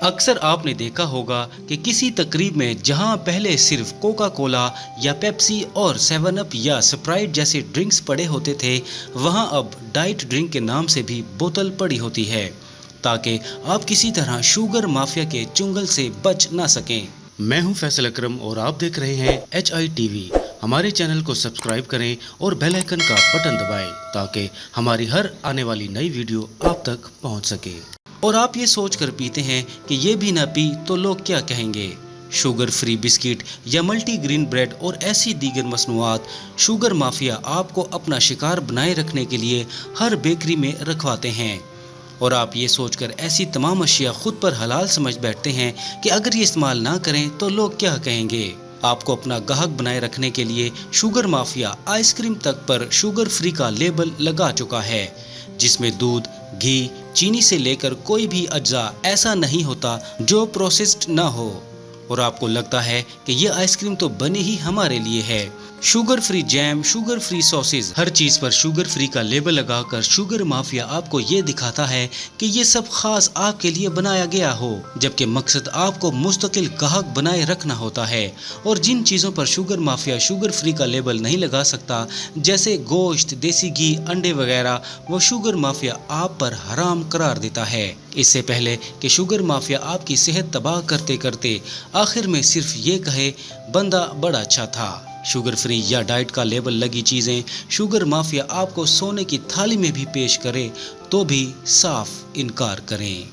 अक्सर आपने देखा होगा कि किसी तकरीब में जहां पहले सिर्फ कोका कोला या पेप्सी और 7 अप या स्प्राइट जैसे ड्रिंक्स पड़े होते थे, वहां अब डाइट ड्रिंक के नाम से भी बोतल पड़ी होती है, ताकि आप किसी तरह शुगर माफिया के चुंगल से बच ना सकें। मैं हूं फैसल अकरम और आप देख रहे हैं HITV। हमारे चैनल को सब्सक्राइब करें और बेल आइकन का बटन दबाएं ताकि हमारी हर आने वाली नई वीडियो आप तक पहुंच सके। और आप ये सोच कर पीते हैं कि ये भी ना पी तो लोग क्या कहेंगे। शुगर फ्री बिस्किट या मल्टी ग्रीन ब्रेड और ऐसी दीगर मसनूआत शुगर माफिया आपको अपना शिकार बनाए रखने के लिए हर बेकरी में रखवाते हैं, और आप ये सोचकर ऐसी तमाम अशिया खुद पर हलाल समझ बैठते हैं कि अगर ये इस्तेमाल ना करें तो लोग क्या कहेंगे। आपको अपना गाहक बनाए रखने के लिए शुगर माफिया आइसक्रीम तक पर शुगर फ्री का लेबल लगा चुका है, जिसमें दूध, घी, चीनी से लेकर कोई भी अज्जा ऐसा नहीं होता जो प्रोसेस्ड ना हो, और आपको लगता है कि ये आइसक्रीम तो बनी ही हमारे लिए है। Sugar free jam, sugar free sausage, हर चीज पर शुगर फ्री का लेबल लगाकर शुगर माफिया आपको ये दिखाता है कि ये सब खास आपके लिए बनाया गया हो, जबकि मकसद आपको मुस्तकिल गाहक बनाए रखना होता है। और जिन चीजों पर शुगर माफिया शुगर फ्री का लेबल नहीं लगा सकता, जैसे गोश्त, देसी घी, अंडे वगैरह, वो शुगर माफिया आप पर हराम करार देता है। इससे पहले कि शुगर माफिया आपकी सेहत तबाह करते करते आखिर में सिर्फ ये कहे बंदा बड़ा अच्छा था। शुगर फ्री या डाइट का लेबल लगी चीज़ें शुगर माफिया आपको सोने की थाली में भी पेश करे तो भी साफ इनकार करें।